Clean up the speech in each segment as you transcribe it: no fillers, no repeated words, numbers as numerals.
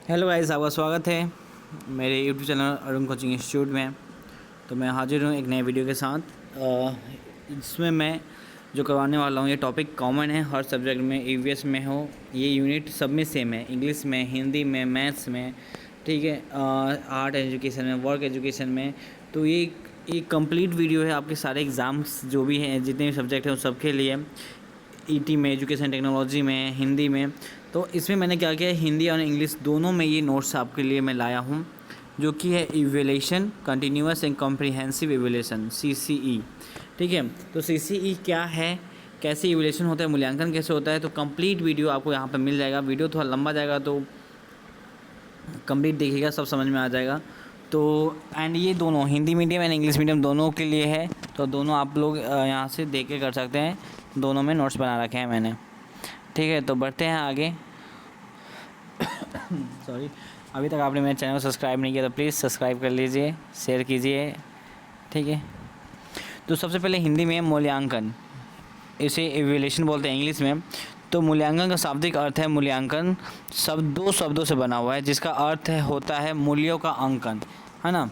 Hello guys, आपका स्वागत है मेरे YouTube channel Arun coaching institute में। तो मैं हाजिर हूँ एक नए वीडियो के साथ। इसमें मैं जो करवाने वाला हूँ ये टॉपिक कॉमन है हर सब्जेक्ट में, ईवीएस में हो। ये यूनिट सब में सेम है, इंग्लिश में, हिंदी में, मैथ्स में, ठीक है, आर्ट एजुकेशन में, वर्क एजुकेशन में। तो ये एक कंप्लीट वीडियो है आपके सारे एग्ज़ाम्स जो भी हैं, जितने भी सब्जेक्ट हैं उन सबके लिए। ईटी में, एजुकेशन टेक्नोलॉजी में, हिंदी में। तो इसमें मैंने क्या किया है, हिंदी और इंग्लिश दोनों में ये नोट्स आपके लिए मैं लाया हूँ, जो कि है evaluation, continuous and comprehensive evaluation, CCE. ठीक है, तो सीसीई क्या है, कैसे इवैल्यूएशन होता है, मूल्यांकन कैसे होता है, तो कंप्लीट वीडियो आपको यहाँ पर मिल जाएगा। वीडियो थोड़ा लंबा जाएगा तो कंप्लीट देखिएगा, सब समझ में आ जाएगा। तो एंड ये दोनों Hindi medium and English medium दोनों के लिए है, तो दोनों आप लोग यहाँ से देख के कर सकते हैं। दोनों में नोट्स बना रखे हैं मैंने। ठीक है, तो बढ़ते हैं आगे। सॉरी, अभी तक आपने मेरे चैनल को सब्सक्राइब नहीं किया तो प्लीज़ सब्सक्राइब कर लीजिए, शेयर कीजिए। ठीक है, तो सबसे पहले हिंदी में मूल्यांकन, इसे इवैल्यूएशन बोलते हैं इंग्लिश में। तो मूल्यांकन का शाब्दिक अर्थ है मूल्यांकन, दो शब्दों से बना हुआ है, जिसका अर्थ होता है मूल्यों का अंकन, है ना।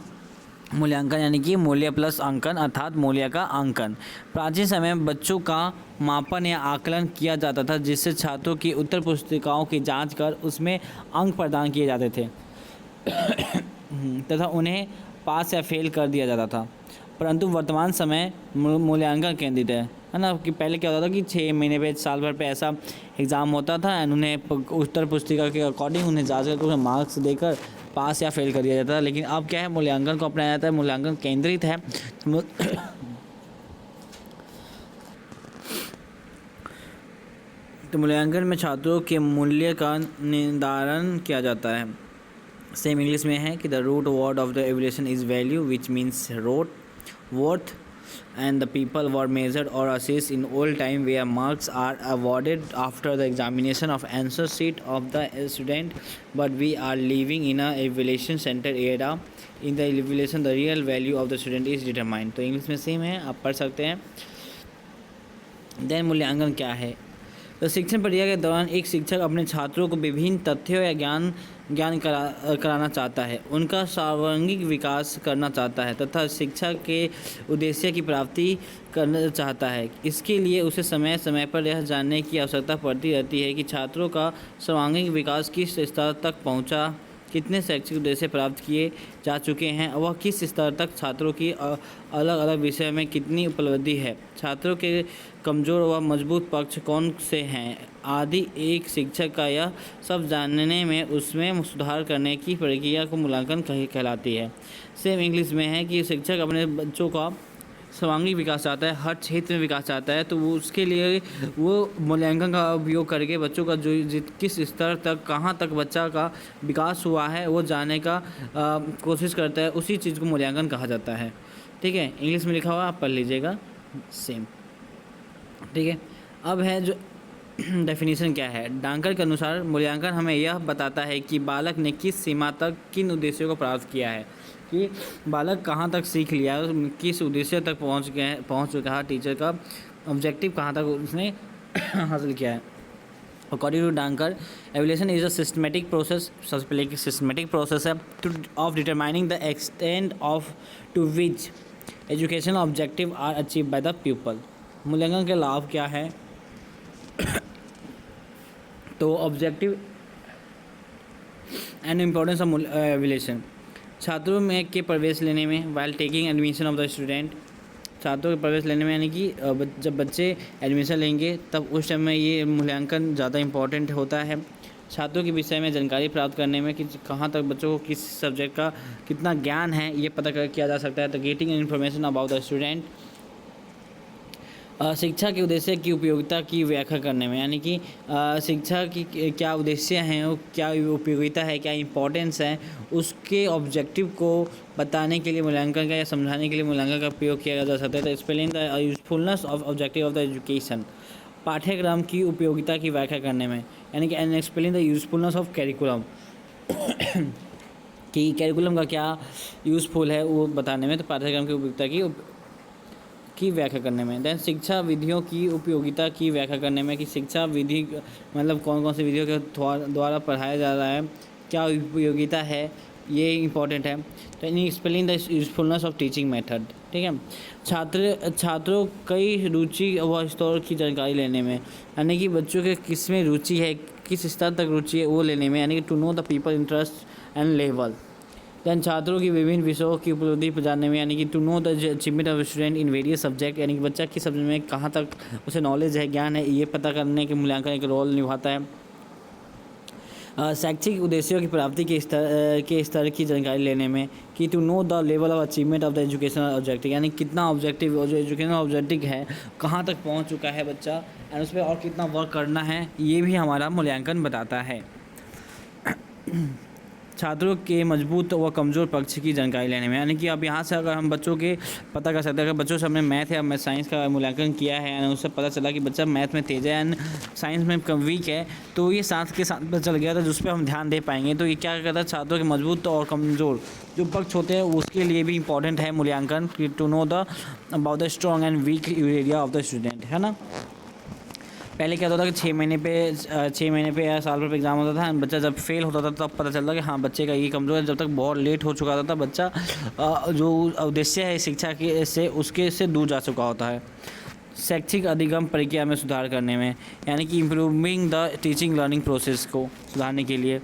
मूल्यांकन यानी कि मूल्य प्लस अंकन, अर्थात मूल्य का अंकन। प्राचीन समय में बच्चों का मापन या आकलन किया जाता था, जिससे छात्रों की उत्तर पुस्तिकाओं की जांच कर उसमें अंक प्रदान किए जाते थे तथा उन्हें पास या फेल कर दिया जाता था। परंतु वर्तमान समय मूल्यांकन केंद्रित है ना। कि पहले क्या होता था कि 6 महीने पे, साल भर पे ऐसा एग्ज़ाम होता था एंड उन्हें उत्तर पुस्तिका के अकॉर्डिंग उन्हें जांच करके उन्हें मार्क्स देकर पास या फेल कर दिया जाता था। लेकिन अब क्या है, मूल्यांकन को अपनाया जाता है, मूल्यांकन केंद्रित है। तो मूल्यांकन में छात्रों के मूल्य का निर्धारण किया जाता है। सेम इंग्लिश में है कि the root word of the evaluation is value, which means worth, and the people were measured or assessed in old time, where marks are awarded after the examination of answer sheet of the student. But we are living in a evaluation center era. In the evaluation the real value of the student is determined. तो English में same है, आप पढ़ सकते हैं। Then मूल्यांकन क्या है, तो शिक्षण प्रक्रिया के दौरान एक शिक्षक अपने छात्रों को विभिन्न तथ्यों या ज्ञान कराना चाहता है, उनका सर्वांगीण विकास करना चाहता है तथा शिक्षा के उद्देश्य की प्राप्ति करना चाहता है। इसके लिए उसे समय समय पर यह जानने की आवश्यकता पड़ती रहती है कि छात्रों का सर्वांगीण विकास किस स्तर तक पहुंचा, कितने शैक्षिक उद्देश्य प्राप्त किए जा चुके हैं, वह किस स्तर तक छात्रों की अलग अलग विषय में कितनी उपलब्धि है, छात्रों के कमज़ोर व मजबूत पक्ष कौन से हैं आदि। एक शिक्षक का यह सब जानने में उसमें सुधार करने की प्रक्रिया को मूल्यांकन कहलाती है। सेम इंग्लिश में है कि शिक्षक अपने बच्चों का सर्वांगीण विकास चाहता है, हर क्षेत्र में विकास चाहता है, तो वो उसके लिए वो मूल्यांकन का उपयोग करके बच्चों का जो किस स्तर तक, कहाँ तक बच्चा का विकास हुआ है वो जानने का कोशिश करता है। उसी चीज़ को मूल्यांकन कहा जाता है। ठीक है, इंग्लिश में लिखा हुआ आप पढ़ लीजिएगा, सेम। ठीक है, अब है जो डेफिनेशन क्या है। डांकर के अनुसार मूल्यांकन हमें यह बताता है कि बालक ने किस सीमा तक किन उद्देश्यों को प्राप्त किया है, कि बालक कहाँ तक सीख लिया, किस उद्देश्य तक पहुँच चुका है, टीचर का ऑब्जेक्टिव कहाँ तक उसने हासिल किया है। According to Dandekar, evaluation is a systematic process, सबसे पहले एक सिस्टमेटिक प्रोसेस है of determining the extent of to which education objective are achieve by the people. मूल्यांकन के लाभ क्या है, तो objective and importance of evaluation, छात्रों में के प्रवेश लेने में, while taking admission of the student, छात्रों के प्रवेश लेने में यानी कि जब बच्चे एडमिशन लेंगे तब उस टाइम में ये मूल्यांकन ज़्यादा इम्पॉर्टेंट होता है। छात्रों के विषय में जानकारी प्राप्त करने में कि कहाँ तक बच्चों को किस सब्जेक्ट का कितना ज्ञान है ये पता किया जा सकता है। तो getting information about the student, शिक्षा के उद्देश्य की उपयोगिता की व्याख्या करने में, यानी कि शिक्षा की क्या उद्देश्य हैं, वो क्या उपयोगिता है, क्या इम्पोर्टेंस है, उसके ऑब्जेक्टिव को बताने के लिए मूल्यांकन का या समझाने के लिए मूल्यांकन का उपयोग किया जा सकता है। तो explain the usefulness of objective of the education, पाठ्यक्रम की उपयोगिता की व्याख्या करने में, यानी कि and explain the usefulness of curriculum कि कैरिकुलम का क्या यूज़फुल है वो बताने में, तो पाठ्यक्रम की उपयोगिता की व्याख्या करने में। देन शिक्षा विधियों की उपयोगिता की व्याख्या करने में, कि शिक्षा विधि मतलब कौन कौन सी विधियों के द्वारा पढ़ाया जा रहा है, क्या उपयोगिता है, ये इम्पोर्टेंट है। तो in explain the usefulness of teaching method, ठीक है। छात्रों कई रुचि व स्तर की जानकारी लेने में, यानी कि बच्चों के किस में रुचि है, किस स्तर तक रुचि है वो लेने में, यानी कि to know the people interest and level. Than छात्रों की विभिन्न विषयों की उपलब्धि पर जानने में, यानी कि to know the achievement of student in various subject, यानी कि बच्चा किस सब्जेक्ट में कहाँ तक उसे नॉलेज है, ज्ञान है, ये पता करने के मूल्यांकन एक रोल निभाता है। शैक्षिक उद्देश्यों की प्राप्ति के स्तर की जानकारी लेने में, कि to know the level of achievement of the educational objective, यानी कितना ऑब्जेक्टिव जो एजुकेशनल ऑब्जेक्टिव है कहाँ तक पहुँच चुका है बच्चा, एंड उस पर और कितना वर्क करना है, ये भी हमारा मूल्यांकन बताता है। छात्रों के मजबूत व कमज़ोर पक्ष की जानकारी लेने में, यानी कि अब यहाँ से अगर हम बच्चों के पता कर सकते हैं, अगर बच्चों से हमने मैथ या साइंस का मूल्यांकन किया है एंड उससे पता चला कि बच्चा मैथ में तेज़ है एंड साइंस में कम वीक है, तो ये साथ के साथ पता चल गया था जिस पर हम ध्यान दे पाएंगे। तो ये क्या करता है, छात्रों के मजबूत और कमज़ोर जो पक्ष होते हैं उसके लिए भी इंपॉर्टेंट है मूल्यांकन, to know the about the strong and weak area of the student, है ना। पहले क्या होता था कि 6 महीने पे या साल भर पे एग्ज़ाम होता था, बच्चा जब फेल होता था तब पता चलता कि हाँ बच्चे का ये कमज़ोर है। जब तक बहुत लेट हो चुका था बच्चा जो उद्देश्य है शिक्षा के से उसके से दूर जा चुका होता है। शैक्षिक अधिगम प्रक्रिया में सुधार करने में, यानी कि improving the teaching learning process को सुधारने के लिए।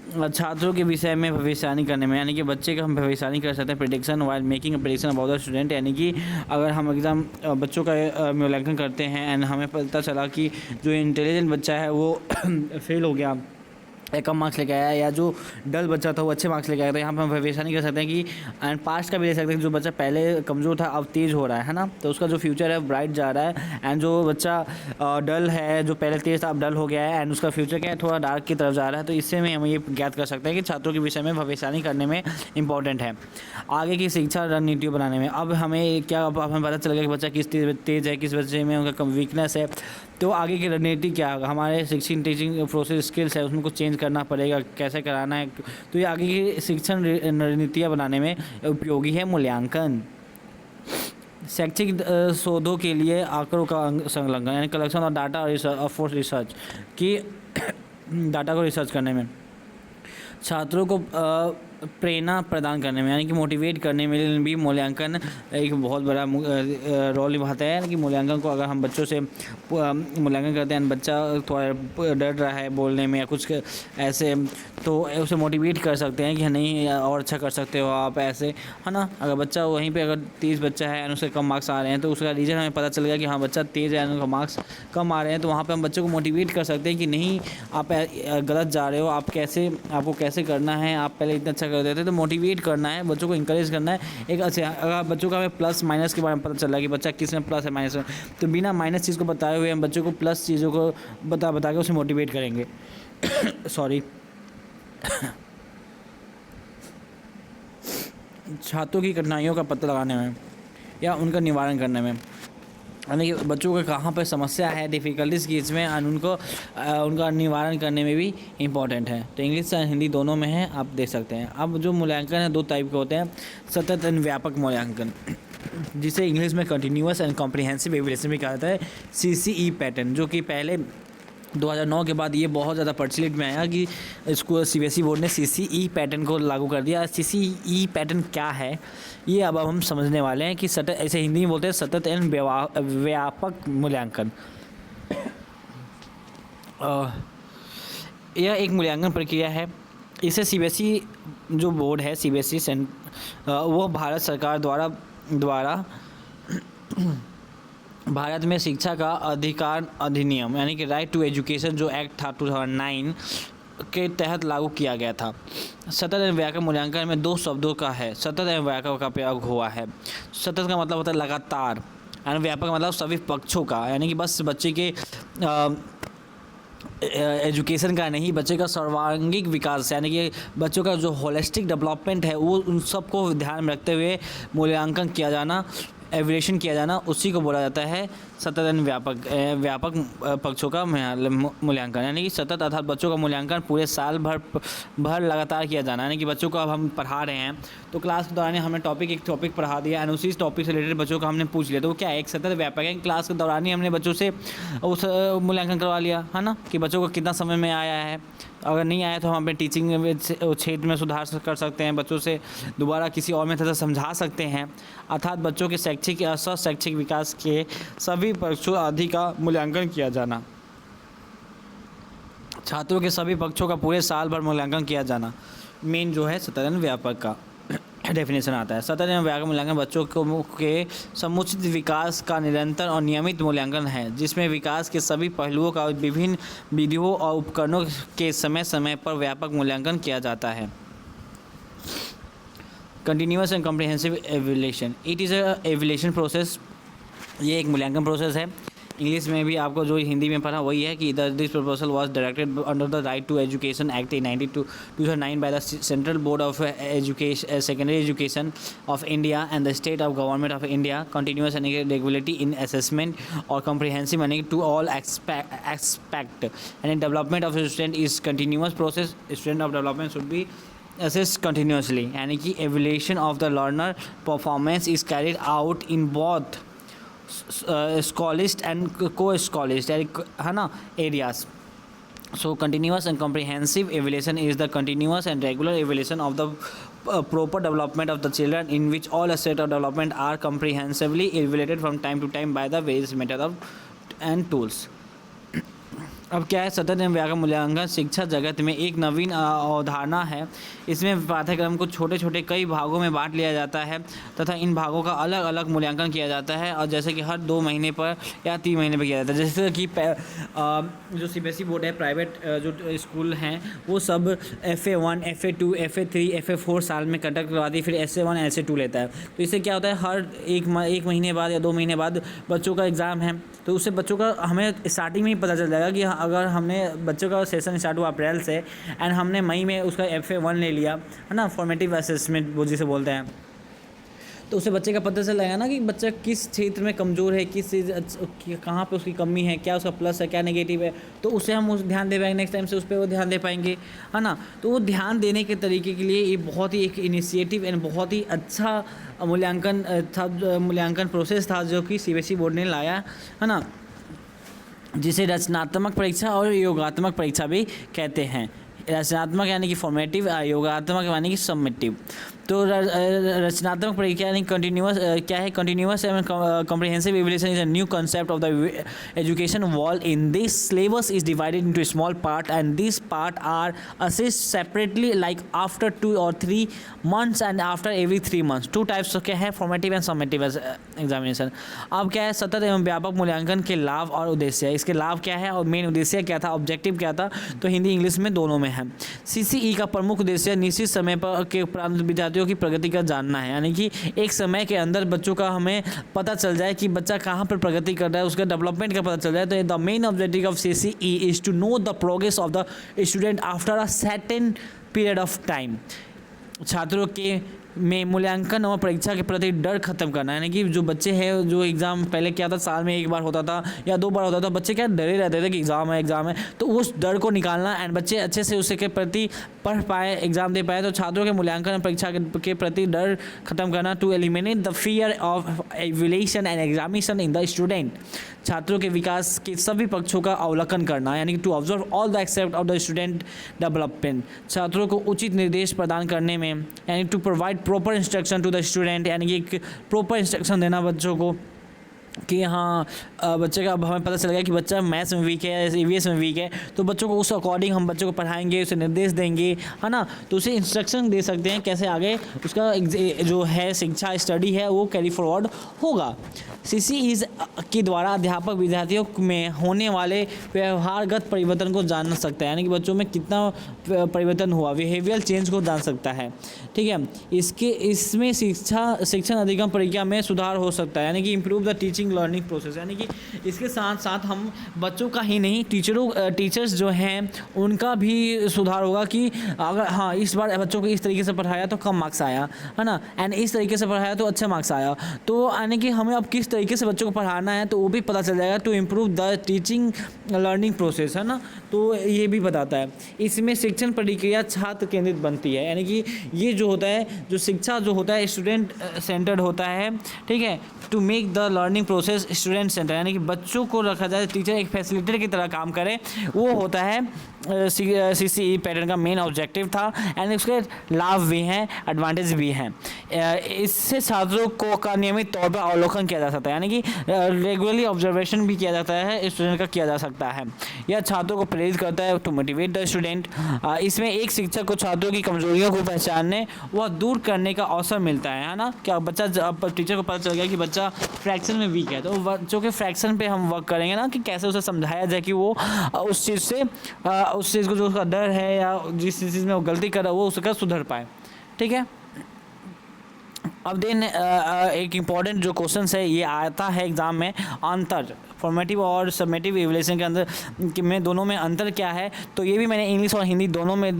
छात्रों के विषय में भविष्यवाणी करने में, यानी कि बच्चे का हम भविष्यवाणी कर सकते हैं, prediction while making a prediction about the student, यानी कि अगर हम एग्ज़ाम बच्चों का मूल्यांकन करते हैं एंड हमें पता चला कि जो इंटेलिजेंट बच्चा है वो फेल हो गया या कम मार्क्स लेके आया, या जो डल बच्चा था वो अच्छे मार्क्स लेके आया, तो यहाँ पर हम भविष्यवाणी कर सकते हैं कि एंड पास्ट का भी ले सकते हैं कि जो बच्चा पहले कमज़ोर था अब तेज़ हो रहा है ना, तो उसका जो फ्यूचर है ब्राइट जा रहा है। एंड जो बच्चा डल है, जो पहले तेज़ था अब डल हो गया है एंड उसका फ्यूचर क्या है, थोड़ा डार्क की तरफ जा रहा है। तो इससे में हम ये ज्ञात कर सकते हैं कि छात्रों के विषय में भविष्यवाणी करने में इंपॉर्टेंट है। आगे की शिक्षा रणनीतियों बनाने में, अब हमें पता चल गया कि बच्चा किस तेज़ है, किस बच्चे में उनका कम वीकनेस है, तो आगे की रणनीति क्या है, हमारे शिक्षण टीचिंग प्रोसेस स्किल्स है उसमें कुछ चेंज करना पड़ेगा, कैसे कराना है, तो ये आगे की शिक्षण रणनीतियाँ बनाने में उपयोगी है मूल्यांकन। शैक्षिक शोधों के लिए आंकड़ों का संलग्न, यानी collection of data for research की डाटा को रिसर्च करने में। छात्रों को प्रेरणा प्रदान करने में, यानी कि मोटिवेट करने में भी मूल्यांकन एक बहुत बड़ा रोल निभाता है। यानी कि मूल्यांकन को अगर हम बच्चों से मूल्यांकन करते हैं, बच्चा थोड़ा डर रहा है बोलने में या कुछ ऐसे, तो उसे मोटिवेट कर सकते हैं कि नहीं और अच्छा कर सकते हो आप ऐसे, है ना। अगर बच्चा वहीं पे अगर 30 बच्चा है और उसके कम मार्क्स आ रहे हैं, तो उसका रीज़न हमें पता चल गया कि हाँ बच्चा तेज़ है, उनका मार्क्स कम आ रहे हैं, तो वहाँ पे हम बच्चों को मोटिवेट कर सकते हैं कि नहीं आप गलत जा रहे हो, आपको कैसे करना है, आप पहले इतना अच्छा कर देते, तो मोटिवेट करना है, बच्चों को इंकरेज करना है। एक अच्छा अगर बच्चों का हमें प्लस माइनस के बारे में पता चल रहा है कि बच्चा किस में प्लस है माइनस में, तो बिना माइनस चीज़ को बताए हुए हम बच्चों को प्लस चीज़ों को बता के उसे मोटिवेट करेंगे। सॉरी। छात्रों की कठिनाइयों का पता लगाने में या उनका निवारण करने में, यानी कि बच्चों को कहाँ पर समस्या है, डिफ़िकल्टीज़ की इसमें, और उनका निवारण करने में भी इम्पॉर्टेंट है। तो इंग्लिश और हिंदी दोनों में है, आप देख सकते हैं। अब जो मूल्यांकन है 2 टाइप के होते हैं, सतत एवं व्यापक मूल्यांकन, जिसे इंग्लिश में कंटिन्यूअस एंड कॉम्प्रिहेंसिव एवैल्यूएशन भी कहा जाता है, CCE पैटर्न, जो कि पहले 2009 के बाद ये बहुत ज़्यादा प्रचलित में आया कि इसको CBSE बोर्ड ने CCE पैटर्न को लागू कर दिया। CCE पैटर्न क्या है ये अब हम समझने वाले हैं कि सतत, ऐसे हिंदी में बोलते हैं सतत एवं व्यापक मूल्यांकन। यह एक मूल्यांकन प्रक्रिया है। इसे CBSE जो बोर्ड है, CBSE वो भारत सरकार द्वारा भारत में शिक्षा का अधिकार अधिनियम, यानी कि राइट टू एजुकेशन जो एक्ट था 2009 के तहत लागू किया गया था। सतत एवं व्यापक मूल्यांकन में 2 शब्दों का है, सतत एवं व्यापक का प्रयोग हुआ है। सतत का मतलब होता है लगातार, और व्यापक का मतलब सभी पक्षों का, यानी कि बस बच्चे के एजुकेशन का नहीं, बच्चे का सर्वांगीण विकास, यानी कि बच्चों का जो होलिस्टिक डेवलपमेंट है वो उन सबको ध्यान में रखते हुए मूल्यांकन किया जाना एवल्यूशन किया जाना, उसी को बोला जाता है सतत व्यापक पक्षों का मूल्यांकन। यानी कि सतत अर्थात बच्चों का मूल्यांकन पूरे साल भर लगातार किया जाना। यानी कि बच्चों को अब हम पढ़ा रहे हैं तो क्लास के दौरान हमने एक टॉपिक पढ़ा दिया एंड उसी टॉपिक से रिलेटेड बच्चों का हमने पूछ लिया, तो वो क्या है, एक सतत व्यापक है। क्लास के दौरान ही हमने बच्चों से उस मूल्यांकन करवा लिया है ना, कि बच्चों को कितना समय में आया है। अगर नहीं आया तो हम अपने टीचिंग क्षेत्र में सुधार कर सकते हैं, बच्चों से दोबारा किसी और मेथड से समझा सकते हैं। अर्थात बच्चों के शैक्षिक या शैक्षिक विकास के सभी पक्षों आदि का मूल्यांकन किया जाना। छात्रों के सभी पक्षों का पूरे साल भर मूल्यांकन किया जाना मेन जो है सतत व्यापक का डेफिनेशन आता है। सतत एवं व्यापक मूल्यांकन बच्चों के समुचित विकास का निरंतर और नियमित मूल्यांकन है, जिसमें विकास के सभी पहलुओं का विभिन्न विधियों और उपकरणों के समय समय पर व्यापक मूल्यांकन किया जाता है। Continuous and comprehensive evolution, it is a evolution process. ये एक मूल्यांकन प्रोसेस है। इंग्लिश में भी आपको जो हिंदी में पढ़ा वही है कि this proposal was directed under the right to education act 2009 by the central board of education secondary education of India and the state of government of India. Continuous यानी कि रेगुलरिटी इन असेसमेंट और comprehensive यानी to all expect यानी development of student is continuous process. Student of development should be assessed continuously, यानी कि evaluation of the learner performance is carried out in both scholarist and co-scholarist है ना areas. So continuous and comprehensive evaluation is the continuous and regular evaluation of the proper development of the children, in which all aspects of development are comprehensively evaluated from time to time by the various methods and tools. अब क्या है, सतत एवं व्यापक मूल्यांकन शिक्षा जगत में एक नवीन अवधारणा है। इसमें पाठ्यक्रम को छोटे छोटे कई भागों में बांट लिया जाता है तथा इन भागों का अलग अलग मूल्यांकन किया जाता है, और जैसे कि हर 2 महीने पर या 3 महीने पर किया जाता है। जैसे कि जो CBSE बोर्ड है, प्राइवेट जो स्कूल हैं वो सब FA1, FA2, FA3, FA4 साल में कंडक्ट करवाती है, फिर SA1 SA2 लेता है। तो इससे क्या होता है, हर एक महीने बाद या 2 महीने बाद बच्चों का एग्ज़ाम है, तो उससे बच्चों का हमें स्टार्टिंग में ही पता चल जाएगा कि अगर हमने बच्चों का सेशन स्टार्ट हुआ अप्रैल से एंड हमने मई में उसका FA1 ले लिया है ना, फॉर्मेटिव असेसमेंट वो जिसे बोलते हैं, तो उसे बच्चे का पता चल जाएगा ना कि बच्चा किस क्षेत्र में कमज़ोर है, किस चीज़ कहाँ पे उसकी कमी है, क्या उसका प्लस है, क्या नेगेटिव है, तो उसे हम उस ध्यान दे पाएंगे, नेक्स्ट टाइम से उस पर वो ध्यान दे पाएंगे है ना। तो वो ध्यान देने के तरीके के लिए ये बहुत ही एक इनिशिएटिव एंड बहुत ही अच्छा मूल्यांकन प्रोसेस था जो कि CBSE बोर्ड ने लाया है ना, जिसे रचनात्मक परीक्षा और योगात्मक परीक्षा भी कहते हैं। रचनात्मक यानी कि फॉर्मेटिव, योगात्मक यानी कि सबमिटिव। तो रचनात्मक परीक्षा यानी कंटिन्यूअस क्या है, continuous and comprehensive evaluation is a new concept of the education world. In this syllabus is divided into small part and this part are assessed separately like after 2 or 3 months and after every 3 months। 2 types क्या है, formative and submissive examination. अब क्या है, सतत एवं व्यापक मूल्यांकन के लाभ और उद्देश्य। इसके लाभ क्या है और मेन उद्देश्य क्या था, ऑब्जेक्टिव क्या था, तो हिंदी इंग्लिश में दोनों में है। CCE का प्रमुख उद्देश्य निश्चित समय पर के उपरांत विद्यार्थियों की प्रगति का जानना है, यानी कि एक समय के अंदर बच्चों का हमें पता चल जाए कि बच्चा कहाँ पर प्रगति कर रहा है, उसका डेवलपमेंट का पता चल जाए। तो the main objective of CCE is to know the progress of the student after a certain period of time. छात्रों के में मूल्यांकन और परीक्षा के प्रति डर खत्म करना, यानी कि जो बच्चे हैं, जो एग्ज़ाम पहले क्या था, साल में 1 बार होता था या 2 बार होता था, बच्चे क्या डरे रहते थे कि एग्ज़ाम है, तो उस डर को निकालना एंड बच्चे अच्छे से उसके प्रति पढ़ पाए, एग्ज़ाम दे पाए। तो छात्रों के मूल्यांकन और परीक्षा के प्रति डर खत्म करना, to eliminate the fear of evaluation and examination in the student. छात्रों के विकास के सभी पक्षों का अवलोकन करना, यानी कि to observe all the except of the student development. छात्रों को उचित निर्देश प्रदान करने में, यानी to provide proper instruction to the student, यानी कि एक प्रॉपर इंस्ट्रक्शन देना बच्चों को कि हाँ बच्चे का अब हमें पता चल गया कि बच्चा मैथ्स में वीक है, EVS में वीक है, तो बच्चों को उस अकॉर्डिंग हम बच्चों को पढ़ाएंगे, उसे निर्देश देंगे है ना, तो उसे इंस्ट्रक्शन दे सकते हैं कैसे आगे उसका जो है शिक्षा स्टडी है वो कैरी फॉरवर्ड होगा। CCE के द्वारा अध्यापक विद्यार्थियों में होने वाले व्यवहारगत परिवर्तन को जान सकता है, यानी कि बच्चों में कितना परिवर्तन हुआ, बिहेवियर चेंज को जान सकता है। ठीक है, इसमें शिक्षण अधिगम प्रक्रिया में सुधार हो सकता है, यानी कि improve the teaching teaching learning process, यानी कि इसके साथ साथ हम बच्चों का ही नहीं टीचर्स जो हैं उनका भी सुधार होगा कि अगर हाँ इस बार बच्चों को इस तरीके से पढ़ाया तो कम मार्क्स आया, है ना, एंड इस तरीके से पढ़ाया तो अच्छा मार्क्स आया, तो यानी कि हमें अब किस तरीके से बच्चों को पढ़ाना है तो वो भी पता चल जाएगा, to improve the teaching learning process, है ना, तो ये भी बताता है। इसमें शिक्षण प्रक्रिया छात्र केंद्रित बनती है, यानी कि ये जो होता है, जो शिक्षा जो होता है स्टूडेंट सेंटर्ड होता है, ठीक है, to make the learning process student center, यानी कि बच्चों को रखा जाए, टीचर एक फैसिलिटेटर की तरह काम करे, वो होता है CCE पैटर्न का मेन ऑब्जेक्टिव था, एंड उसके लाभ भी हैं, एडवांटेज भी हैं। इससे छात्रों को का नियमित तौर पर अवलोकन किया जा सकता है, यानी कि रेगुलरली ऑब्जर्वेशन भी किया जाता है, स्टूडेंट का किया जा सकता है। यह छात्रों को प्रेरित करता है टू मोटिवेट द स्टूडेंट। इसमें एक शिक्षक को छात्रों की कमजोरियों को पहचानने व दूर करने का अवसर मिलता है ना, क्या बच्चा अब टीचर को पता चल गया कि बच्चा फ्रैक्शन में वीक है, तो बच्चों के फ्रैक्शन पे हम वर्क करेंगे ना, कि कैसे उसे समझाया जाए कि वो उस चीज़ को जो उसका डर है या जिस चीज़ में वो गलती कर रहा है वो उसका सुधर पाए, ठीक है। अब देन एक इम्पॉर्टेंट जो क्वेश्चन है ये आता है एग्ज़ाम में, अंतर फॉर्मेटिव और सबमेटिव इवैल्यूएशन के अंदर में दोनों में अंतर क्या है, तो ये भी मैंने इंग्लिश और हिंदी दोनों में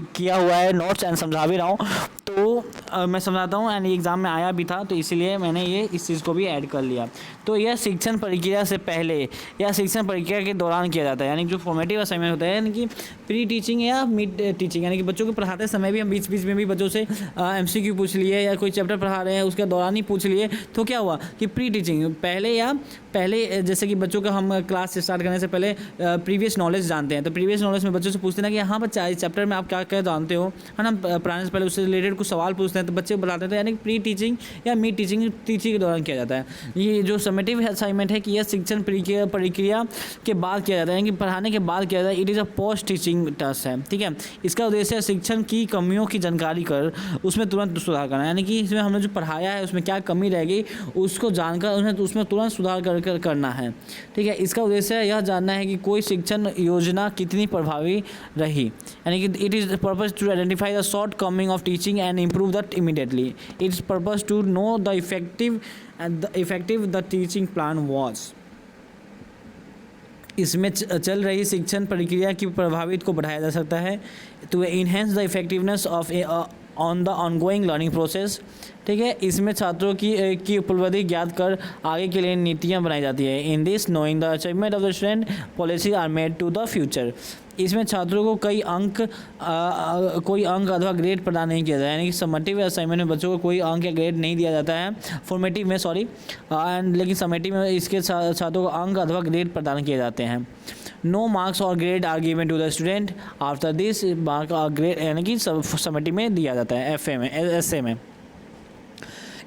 किया हुआ है नोट्स एंड समझा भी रहा हूँ, तो मैं समझाता हूँ, एंड एग्ज़ाम में आया भी था, तो इसीलिए मैंने ये इस चीज़ को भी ऐड कर लिया। तो यह शिक्षण प्रक्रिया से पहले या शिक्षण प्रक्रिया के दौरान किया जाता है, यानी जो फॉर्मेटिव असाइनमेंट होता है, यानी कि प्री टीचिंग या मिड टीचिंग, यानी कि बच्चों को पढ़ाते समय भी हम बीच बीच में भी बच्चों से MCQ पूछ लिए या कोई चैप्टर पढ़ा रहे हैं उसके दौरान ही पूछ लिए, तो क्या हुआ कि प्री टीचिंग पहले जैसे कि बच्चों का हम क्लास स्टार्ट करने से पहले प्रीवियस नॉलेज जानते हैं, तो प्रीवियस नॉलेज में बच्चों से पूछते हैं ना कि हाँ बच्चा इस चैप्टर में आप क्या क्या जानते हो, है ना, पढ़ाने से पहले उससे रिलेटेड कुछ सवाल पूछते हैं, तो बच्चे बताते हैं, तो यानी प्री टीचिंग या मिड टीचिंग के दौरान किया जाता है। ये जो समेटिव असाइनमेंट है कि यह शिक्षण प्रक्रिया के बाद किया जाता है, यानी कि पढ़ाने के बाद किया जाता है, it is a post teaching task है, ठीक है। इसका उद्देश्य शिक्षण की कमियों की जानकारी कर उसमें तुरंत सुधार करना, यानी कि इसमें हमने जो पढ़ाया है उसमें क्या कमी रह गई उसको जानकर उन्हें उसमें तुरंत सुधार करना है, ठीक है। इसका उद्देश्य यह जानना है कि कोई शिक्षण योजना कितनी प्रभावी रही, यानी कि it is purpose to identify the shortcoming of teaching and improve that immediately, it is purpose to know the effective the teaching plan was. इसमें चल रही शिक्षण प्रक्रिया की प्रभावित को बढ़ाया जा सकता है, to enhance the effectiveness of on the ongoing learning process, ठीक है। इसमें छात्रों की उपलब्धि ज्ञात कर आगे के लिए नीतियाँ बनाई जाती है। In this knowing the achievement of the student policy are made to the future. इसमें छात्रों को कोई अंक अथवा ग्रेड प्रदान नहीं किया जाता है, यानी कि समेटिव असाइनमेंट में बच्चों को कोई अंक या ग्रेड नहीं दिया जाता है, फॉर्मेटिव में एंड लेकिन समेटिव में इसके छात्रों को अंक अथवा ग्रेड प्रदान किए जाते हैं। नो मार्क्स और grade are given to the student after this mark और ग्रेड, यानी कि समेटिव में दिया जाता है, एसए में।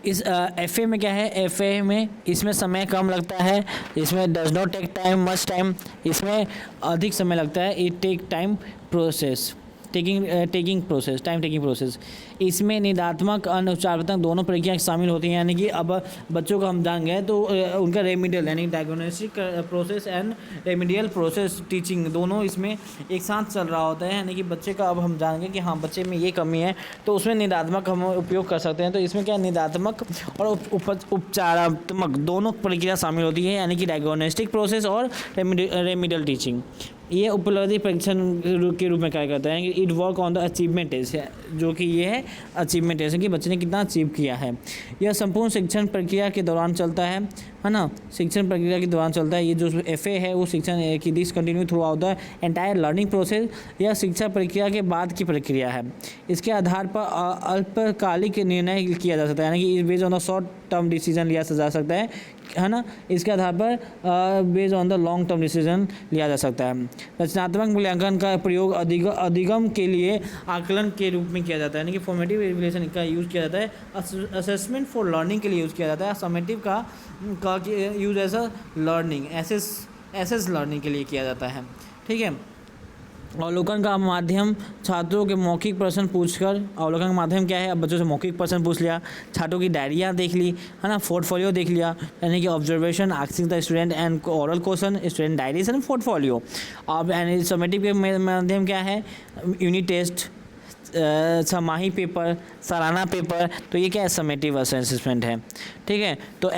इस FA में क्या है, FA में इसमें समय कम लगता है, इसमें does not take time much time, इसमें अधिक समय लगता है, it take time process taking process. इसमें निदात्मक अनुचारात्मक दोनों प्रक्रियाएं शामिल होती हैं, यानी कि अब बच्चों को हम जान गए तो उनका रेमिडियल यानी diagnostic process and remedial process teaching दोनों इसमें एक साथ चल रहा होता है, यानी कि बच्चे का अब हम जान गए कि हाँ बच्चे में ये कमी है तो उसमें निदात्मक हम उपयोग कर सकते हैं। तो इसमें क्या निदात्मक और उपचारात्मक दोनों प्रक्रिया शामिल होती है, यानी कि डायग्नोस्टिक प्रोसेस और रेमिडियल टीचिंग। ये उपलब्धि परीक्षण के रूप में कार्य करता है। It work on the achievement test, जो कि ये है अचीवमेंट टेस्ट कि बच्चे ने कितना अचीव किया है। यह संपूर्ण शिक्षण प्रक्रिया के दौरान चलता है ना, शिक्षण प्रक्रिया के दौरान चलता है। ये जो FA है वो शिक्षण की this continue through out the entire learning process, यह शिक्षा प्रक्रिया के बाद की प्रक्रिया है। इसके आधार पर अल्पकालिक निर्णय किया जा सकता है, यानी कि based on the short term decision लिया जा सकता है ना। इसके आधार पर based on the long term decision लिया जा सकता है। रचनात्मक मूल्यांकन का प्रयोग अधिगम के लिए आकलन के रूप में किया जाता है, यानी कि फॉर्मेटिव इवैल्यूएशन का यूज़ किया जाता है, असेसमेंट फॉर लर्निंग के लिए यूज़ किया जाता है, समेटिव का use as a learning assess learning के लिए किया जाता है, ठीक है। अवलोकन का माध्यम छात्रों के मौखिक प्रश्न पूछकर, अवलोकन का माध्यम क्या है, अब बच्चों से मौखिक प्रश्न पूछ लिया, छात्रों की डायरियाँ देख ली, है ना, पोर्टफोलियो देख लिया, यानी कि observation asking the student and oral question, student diaries and portfolio. अब समेटिव के माध्यम क्या है, यूनिट टेस्ट, छमाही पेपर, सालाना पेपर, तो ये क्या है, समेटिव असेसमेंट है। ठीक है, तो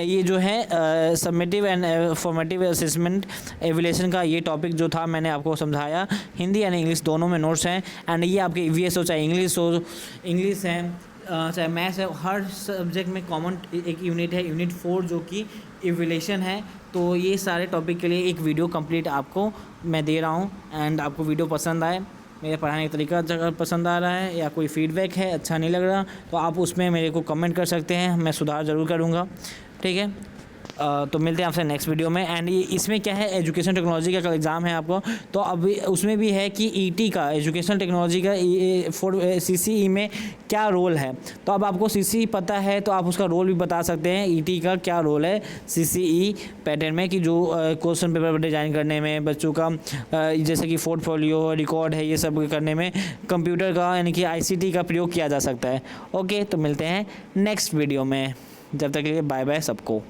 ये जो है summative and formative assessment evolution का ये टॉपिक जो था मैंने आपको समझाया। हिंदी एंड इंग्लिश दोनों में नोट्स हैं, एंड ये आपके ईवीएस हो चाहे इंग्लिश है चाहे मैथ्स है, हर सब्जेक्ट में कॉमन एक यूनिट है, यूनिट 4 जो कि इवल्यूशन है। तो ये सारे टॉपिक के लिए एक वीडियो कंप्लीट आपको मैं दे रहा हूँ, एंड आपको वीडियो पसंद आए, मेरे पढ़ाने का तरीका अगर पसंद आ रहा है या कोई फीडबैक है अच्छा नहीं लग रहा, तो आप उसमें मेरे को कमेंट कर सकते हैं, मैं सुधार ज़रूर करूँगा। ठीक है, तो मिलते हैं आपसे नेक्स्ट वीडियो में। एंड ये इसमें क्या है, एजुकेशन टेक्नोलॉजी का कल एग्ज़ाम है आपको, तो अब उसमें भी है कि ईटी का, एजुकेशन टेक्नोलॉजी का फॉर सीसीई में क्या रोल है। तो अब आपको सीसीई पता है तो आप उसका रोल भी बता सकते हैं, ईटी का क्या रोल है सीसीई पैटर्न में, कि जो क्वेश्चन पेपर डिज़ाइन करने में बच्चों का जैसे कि पोर्टफोलियो रिकॉर्ड है, ये सब करने में कंप्यूटर का यानी कि आईसीटी का प्रयोग किया जा सकता है। ओके, तो मिलते हैं नेक्स्ट वीडियो में, जब तक के लिए बाय बाय सबको।